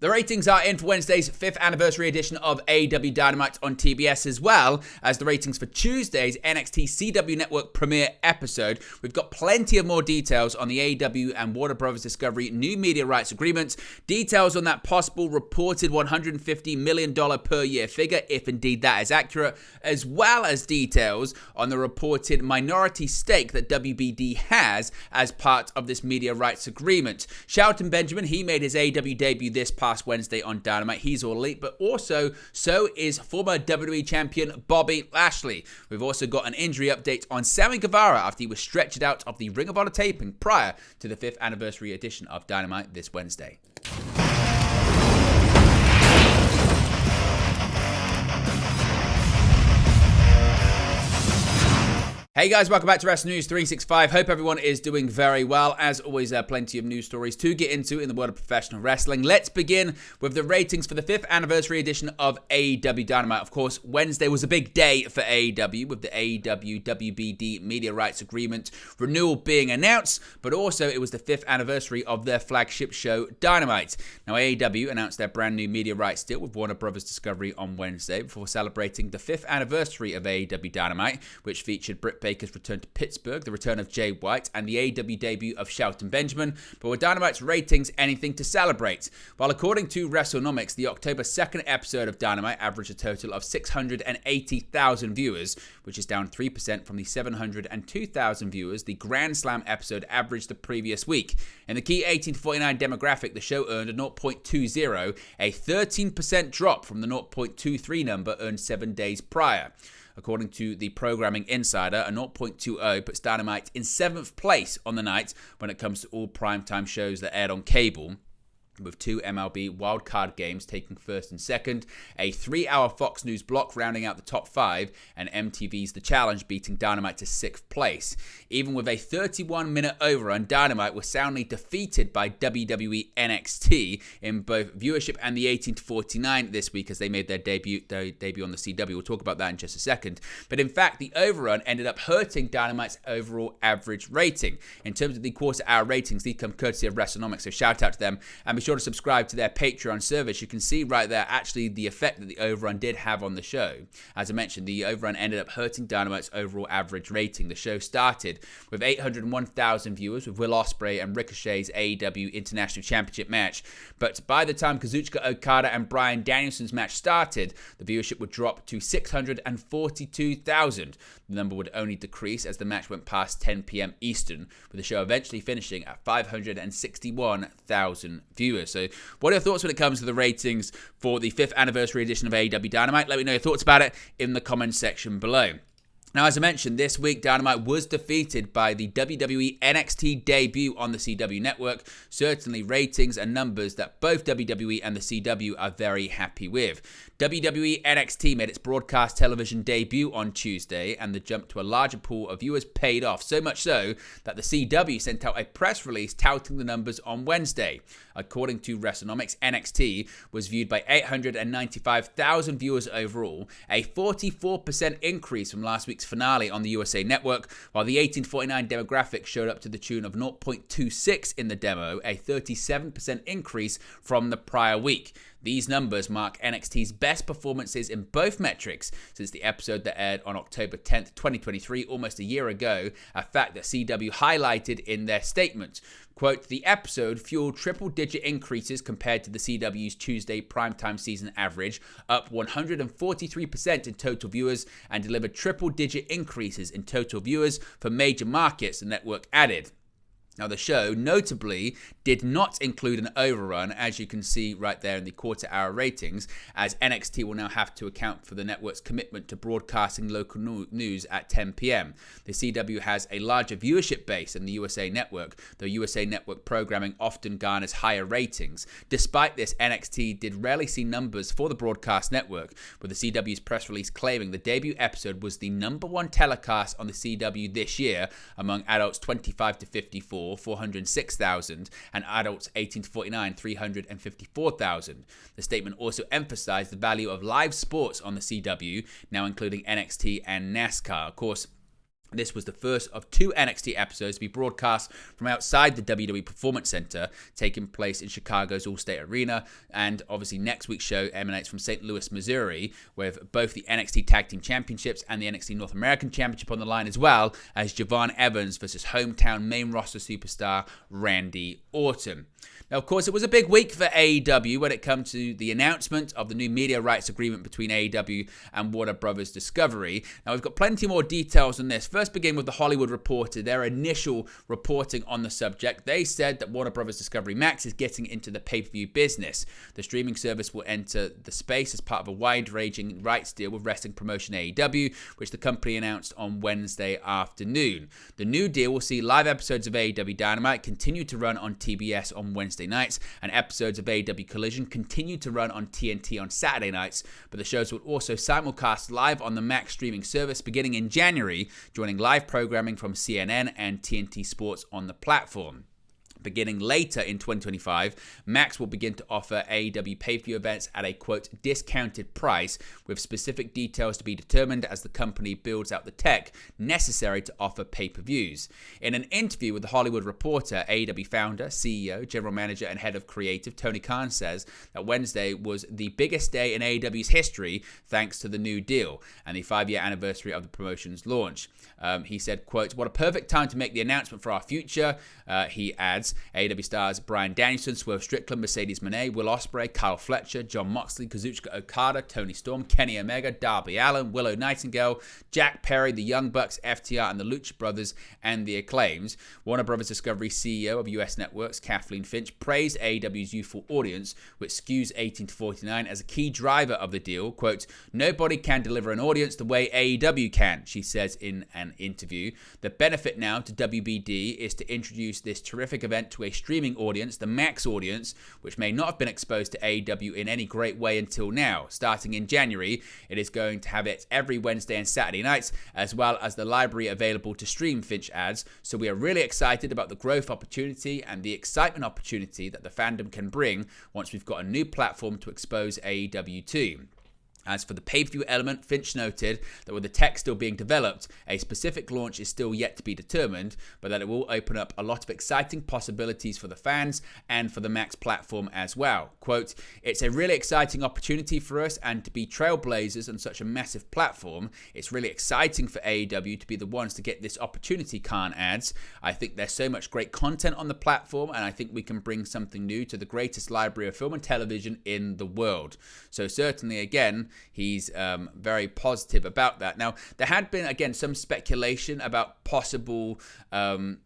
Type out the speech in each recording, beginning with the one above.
The ratings are in for Wednesday's 5th anniversary edition of AEW Dynamite on TBS, as well as the ratings for Tuesday's NXT CW Network premiere episode. We've got plenty of more details on the AEW and Warner Bros. Discovery new media rights agreement, details on that possible reported $150 million per year figure, if indeed that is accurate, as well as details on the reported minority stake that WBD has as part of this media rights agreement. Shelton Benjamin, he made his AEW debut this past Wednesday on Dynamite. He's all elite, but also so is former WWE champion Bobby Lashley. We've also got an injury update on Sami Gavar after he was stretched out of the Ring of Honor taping prior to the 5th anniversary edition of Dynamite this Wednesday. Hey guys, welcome back to Wrestling News 365. Hope everyone is doing very well. As always, plenty of news stories to get into in the world of professional wrestling. Let's begin with the ratings for the 5th anniversary edition of AEW Dynamite. Of course, Wednesday was a big day for AEW with the AEW WBD media rights agreement renewal being announced, but also it was the 5th anniversary of their flagship show, Dynamite. Now, AEW announced their brand new media rights deal with Warner Bros. Discovery on Wednesday before celebrating the 5th anniversary of AEW Dynamite, which featured Britt Baker's return to Pittsburgh, the return of Jay White, and the AEW debut of Shelton Benjamin. But with Dynamite's ratings anything to celebrate? Well, according to WrestleNomics, the October 2nd episode of Dynamite averaged a total of 680,000 viewers, which is down 3% from the 702,000 viewers the Grand Slam episode averaged the previous week. In the key 18 to 49 demographic, the show earned a 0.20, a 13% drop from the 0.23 number earned 7 days prior. According to the Programming Insider, a 0.20 puts Dynamite in 7th place on the night when it comes to all primetime shows that aired on cable, with 2 MLB wildcard games taking 1st and 2nd, a 3-hour Fox News block rounding out the top 5, and MTV's The Challenge beating Dynamite to 6th place. Even with a 31-minute overrun, Dynamite was soundly defeated by WWE NXT in both viewership and the 18 to 49 this week as they made their debut on the CW. We'll talk about that in just a second. But in fact, the overrun ended up hurting Dynamite's overall average rating. In terms of the quarter-hour ratings, these come courtesy of WrestleNomics, so shout out to them. And be sure to subscribe to their Patreon service. You can see right there actually the effect that the overrun did have on the show. As I mentioned, the overrun ended up hurting Dynamite's overall average rating. The show started with 801,000 viewers with Will Ospreay and Ricochet's AEW International Championship match. But by the time Kazuchika Okada and Bryan Danielson's match started, the viewership would drop to 642,000. The number would only decrease as the match went past 10 p.m. Eastern, with the show eventually finishing at 561,000 viewers. So what are your thoughts when it comes to the ratings for the 5th anniversary edition of AEW Dynamite? Let me know your thoughts about it in the comments section below. Now, as I mentioned, this week Dynamite was defeated by the WWE NXT debut on the CW network. Certainly ratings and numbers that both WWE and the CW are very happy with. WWE NXT made its broadcast television debut on Tuesday, and the jump to a larger pool of viewers paid off, so much so that the CW sent out a press release touting the numbers on Wednesday. According to WrestleNomics, NXT was viewed by 895,000 viewers overall, a 44% increase from last week's finale on the USA Network, while the 18-49 demographic showed up to the tune of 0.26 in the demo, a 37% increase from the prior week. These numbers mark NXT's best performances in both metrics since the episode that aired on October 10th, 2023, almost a year ago, a fact that CW highlighted in their statement. Quote, the episode fueled triple-digit increases compared to the CW's Tuesday primetime season average, up 143% in total viewers, and delivered triple-digit increases in total viewers for major markets, the network added. Now, the show notably did not include an overrun, as you can see right there in the quarter-hour ratings, as NXT will now have to account for the network's commitment to broadcasting local news at 10 p.m. The CW has a larger viewership base than the USA Network, though USA Network programming often garners higher ratings. Despite this, NXT did rarely see numbers for the broadcast network, with the CW's press release claiming the debut episode was the #1 telecast on the CW this year among adults 25 to 54, 406,000, and adults 18 to 49, 354,000. The statement also emphasized the value of live sports on the CW, now including NXT and NASCAR. Of course, This was the first of 2 NXT episodes to be broadcast from outside the WWE Performance Center, taking place in Chicago's Allstate Arena. And obviously next week's show emanates from St. Louis, Missouri, with both the NXT Tag Team Championships and the NXT North American Championship on the line, as well as Javon Evans versus hometown main roster superstar Randy Orton. Now, of course, it was a big week for AEW when it comes to the announcement of the new media rights agreement between AEW and Warner Brothers Discovery. Now, we've got plenty more details on this. First, begin with The Hollywood Reporter, their initial reporting on the subject. They said that Warner Brothers Discovery Max is getting into the pay-per-view business. The streaming service will enter the space as part of a wide-ranging rights deal with wrestling promotion AEW, which the company announced on Wednesday afternoon. The new deal will see live episodes of AEW Dynamite continue to run on TBS on Wednesday nights, and episodes of AEW Collision continue to run on TNT on Saturday nights, but the shows will also simulcast live on the Max streaming service beginning in January, joining live programming from CNN and TNT Sports on the platform. Beginning later in 2025, Max will begin to offer AEW pay-per-view events at a, quote, discounted price, with specific details to be determined as the company builds out the tech necessary to offer pay-per-views. In an interview with The Hollywood Reporter, AEW founder, CEO, general manager, and head of creative Tony Khan says that Wednesday was the biggest day in AEW's history thanks to the new deal and the 5-year anniversary of the promotion's launch. He said, quote, what a perfect time to make the announcement for our future. He adds, AEW stars Bryan Danielson, Swerve Strickland, Mercedes Moné, Will Ospreay, Kyle Fletcher, Jon Moxley, Kazuchika Okada, Tony Storm, Kenny Omega, Darby Allin, Willow Nightingale, Jack Perry, the Young Bucks, FTR, and the Lucha Brothers, and the Acclaims. Warner Brothers Discovery CEO of US Networks, Kathleen Finch, praised AEW's youthful audience, which skews 18 to 49, as a key driver of the deal. Quote, nobody can deliver an audience the way AEW can, she says in an interview. The benefit now to WBD is to introduce this terrific event to a streaming audience, the Max audience, which may not have been exposed to AEW in any great way until now. Starting in January, it is going to have it every Wednesday and Saturday nights, as well as the library available to stream, Finch adds. So we are really excited about the growth opportunity and the excitement opportunity that the fandom can bring once we've got a new platform to expose AEW to. As for the pay-per-view element, Finch noted that with the tech still being developed, a specific launch is still yet to be determined, but that it will open up a lot of exciting possibilities for the fans and for the Max platform as well. Quote, it's a really exciting opportunity for us, and to be trailblazers on such a massive platform, it's really exciting for AEW to be the ones to get this opportunity, Khan adds. I think there's so much great content on the platform, and I think we can bring something new to the greatest library of film and television in the world. So certainly, again, he's very positive about that. Now, there had been, again, some speculation about possible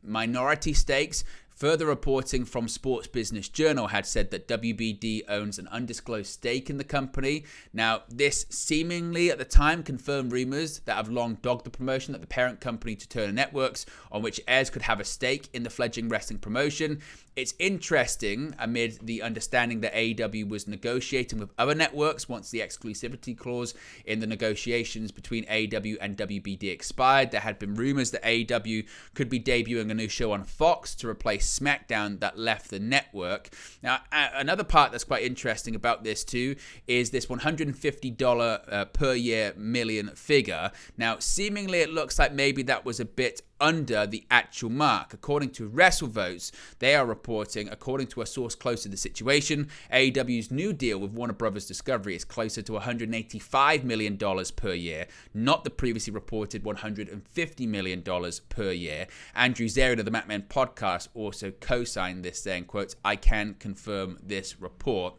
minority stakes. Further reporting from Sports Business Journal had said that WBD owns an undisclosed stake in the company. Now, this seemingly at the time confirmed rumors that have long dogged the promotion that the parent company to Turner Networks, on which heirs could have a stake in the fledgling wrestling promotion. It's interesting amid the understanding that AEW was negotiating with other networks once the exclusivity clause in the negotiations between AEW and WBD expired. There had been rumors that AEW could be debuting a new show on Fox to replace SmackDown that left the network. Now, another part that's quite interesting about this too is this $150 per year million figure. Now, seemingly it looks like maybe that was a bit under the actual mark. According to WrestleVotes, they are reporting, according to a source close to the situation, AEW's new deal with Warner Brothers Discovery is closer to $185 million per year, not the previously reported $150 million per year. Andrew Zarian of the MacMen podcast also co-signed this, saying, quote, I can confirm this report.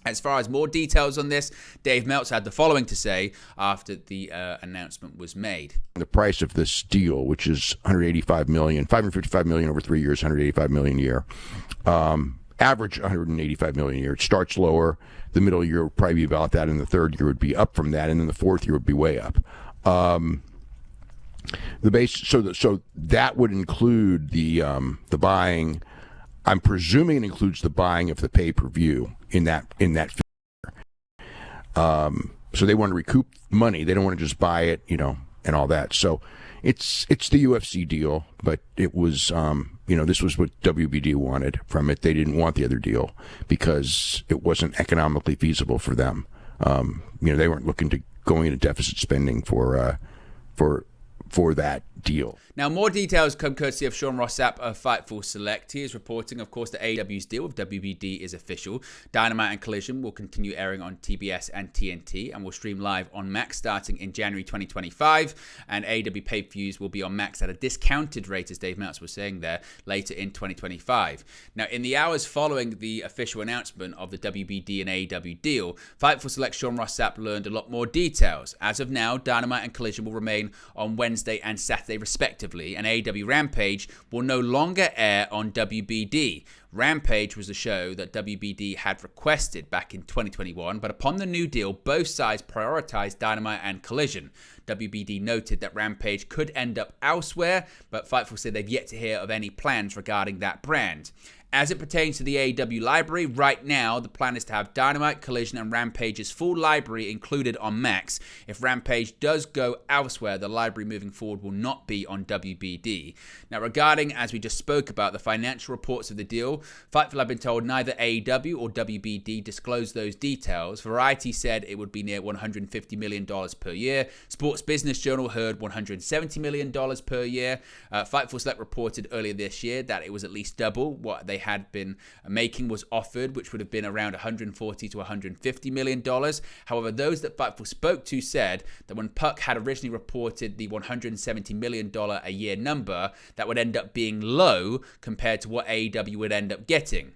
As far as more details on this, Dave Meltzer had the following to say after the announcement was made. The price of this deal, which is $185 million, $555 million over 3 years, $185 million a year, average $185 million a year. It starts lower. The middle year would probably be about that, and the third year would be up from that, and then the fourth year would be way up. The base, so that would include the buying. I'm presuming it includes the buying of the pay-per-view in that figure. So they want to recoup money. They don't want to just buy it, and all that. So it's the UFC deal, but it was, this was what WBD wanted from it. They didn't want the other deal because it wasn't economically feasible for them. They weren't looking to going into deficit spending for for that deal. Now, more details come courtesy of Sean Rossap of Fightful Select. He is reporting, of course, that AEW's deal with WBD is official. Dynamite and Collision will continue airing on TBS and TNT and will stream live on Max starting in January 2025. And AEW pay-per-views will be on Max at a discounted rate, as Dave Meltzer was saying there, later in 2025. Now, in the hours following the official announcement of the WBD and AEW deal, Fightful Select Sean Rossap learned a lot more details. As of now, Dynamite and Collision will remain on Wednesday and Saturday respectively, and AEW Rampage will no longer air on WBD. Rampage was a show that WBD had requested back in 2021, but upon the new deal, both sides prioritized Dynamite and Collision. WBD noted that Rampage could end up elsewhere, but Fightful said they've yet to hear of any plans regarding that brand. As it pertains to the AEW library, right now, the plan is to have Dynamite, Collision, and Rampage's full library included on Max. If Rampage does go elsewhere, the library moving forward will not be on WBD. Now, regarding, as we just spoke about, the financial reports of the deal, Fightful have been told neither AEW or WBD disclosed those details. Variety said it would be near $150 million per year. Sports Business Journal heard $170 million per year. Fightful Select reported earlier this year that it was at least double what they had been making was offered, which would have been around $140 to $150 million. However, those that Fightful spoke to said that when Puck had originally reported the $170 million a year number, that would end up being low compared to what AEW would end up getting.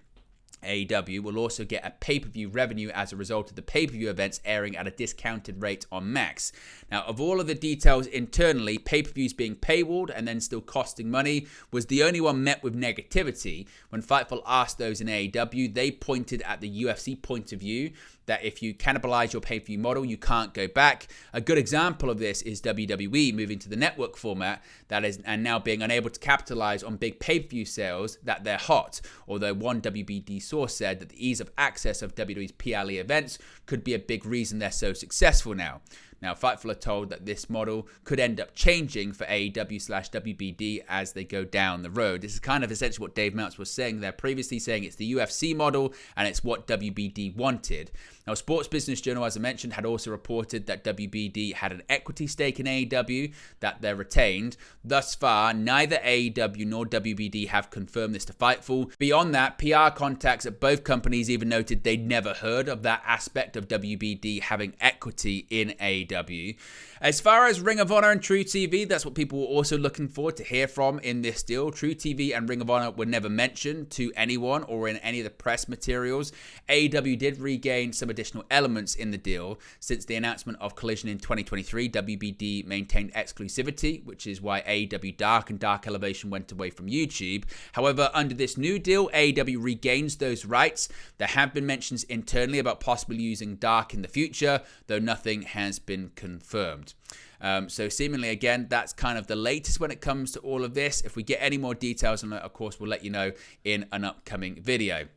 AEW will also get a pay-per-view revenue as a result of the pay-per-view events airing at a discounted rate on Max. Now, of all of the details internally, pay-per-views being paywalled and then still costing money was the only one met with negativity. When Fightful asked those in AEW, they pointed at the UFC point of view that if you cannibalize your pay-per-view model, you can't go back. A good example of this is WWE moving to the network format and now being unable to capitalize on big pay-per-view sales that they're hot. Although one WBD source said that the ease of access of WWE's PLE events could be a big reason they're so successful now. Now, Fightful are told that this model could end up changing for AEW/WBD as they go down the road. This is kind of essentially what Dave Meltzer was saying there previously, saying it's the UFC model and it's what WBD wanted. Now, Sports Business Journal, as I mentioned, had also reported that WBD had an equity stake in AEW that they're retained. Thus far, neither AEW nor WBD have confirmed this to Fightful. Beyond that, PR contacts at both companies even noted they'd never heard of that aspect of WBD having equity in AEW. As far as Ring of Honor and True TV, that's what people were also looking for to hear from in this deal. True TV and Ring of Honor were never mentioned to anyone or in any of the press materials. AEW did regain some additional elements in the deal. Since the announcement of Collision in 2023, WBD maintained exclusivity, which is why AEW Dark and Dark Elevation went away from YouTube. However, under this new deal, AEW regains those rights. There have been mentions internally about possibly using Dark in the future, though nothing has been confirmed. So seemingly, again, that's kind of the latest when it comes to all of this. If we get any more details on it, of course, we'll let you know in an upcoming video.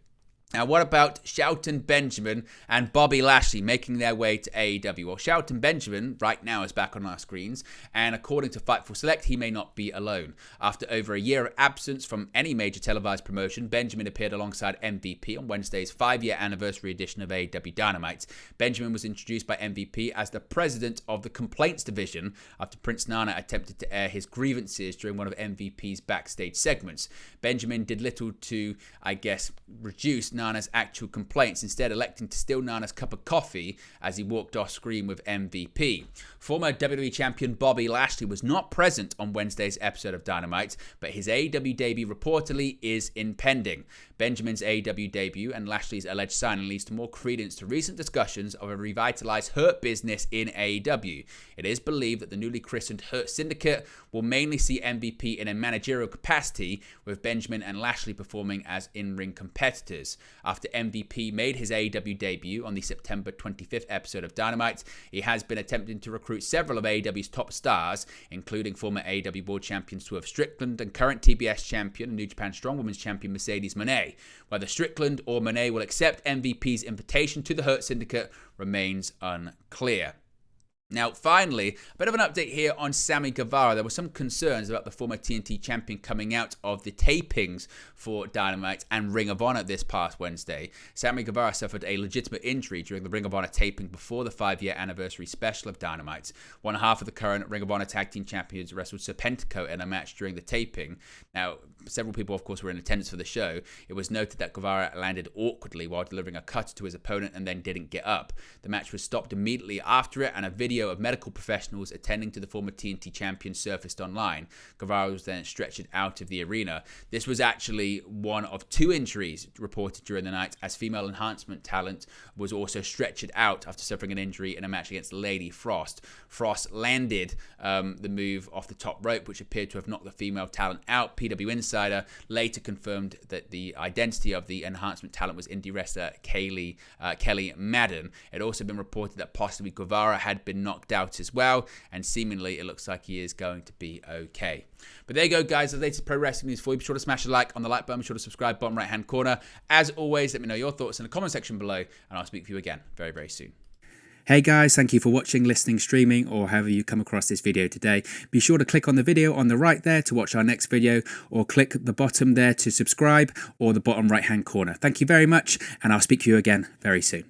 Now, what about Shelton Benjamin and Bobby Lashley making their way to AEW? Well, Shelton Benjamin right now is back on our screens, and according to Fightful Select, he may not be alone. After over a year of absence from any major televised promotion, Benjamin appeared alongside MVP on Wednesday's 5-year anniversary edition of AEW Dynamite. Benjamin was introduced by MVP as the president of the Complaints Division after Prince Nana attempted to air his grievances during one of MVP's backstage segments. Benjamin did little to, reduce Nana's actual complaints, instead electing to steal Nana's cup of coffee as he walked off screen with MVP. Former WWE champion Bobby Lashley was not present on Wednesday's episode of Dynamite, but his AEW debut reportedly is impending. Benjamin's AEW debut and Lashley's alleged signing leads to more credence to recent discussions of a revitalized Hurt business in AEW. It is believed that the newly christened Hurt Syndicate will mainly see MVP in a managerial capacity, with Benjamin and Lashley performing as in-ring competitors. After MVP made his AEW debut on the September 25th episode of Dynamite, he has been attempting to recruit several of AEW's top stars, including former AEW World Champion Swerve Strickland and current TBS champion and New Japan Strong Women's champion Mercedes Moné. Whether Strickland or Moné will accept MVP's invitation to the Hurt Syndicate remains unclear. Now, finally, a bit of an update here on Sami Gavar. There were some concerns about the former TNT champion coming out of the tapings for Dynamite and Ring of Honor this past Wednesday. Sami Gavar suffered a legitimate injury during the Ring of Honor taping before the 5-year anniversary special of Dynamite. One half of the current Ring of Honor Tag Team Champions wrestled Serpentico in a match during the taping. Now, several people, of course, were in attendance for the show. It was noted that Gavar landed awkwardly while delivering a cut to his opponent and then didn't get up. The match was stopped immediately after it, and a video of medical professionals attending to the former TNT champion surfaced online. Gavar was then stretchered out of the arena. This was actually one of 2 injuries reported during the night, as female enhancement talent was also stretchered out after suffering an injury in a match against Lady Frost. Frost landed the move off the top rope, which appeared to have knocked the female talent out. PW Insider later confirmed that the identity of the enhancement talent was indie wrestler Kelly Madden. It had also been reported that possibly Guevara had been knocked out as well, and seemingly it looks like he is going to be okay. But there you go, guys. The latest pro wrestling news for you. Be sure to smash a like on the like button. Be sure to subscribe, bottom right hand corner. As always, let me know your thoughts in the comment section below, and I'll speak to you again very, very soon. Hey guys, thank you for watching, listening, streaming, or however you come across this video today. Be sure to click on the video on the right there to watch our next video, or click the bottom there to subscribe, or the bottom right hand corner. Thank you very much, and I'll speak to you again very soon.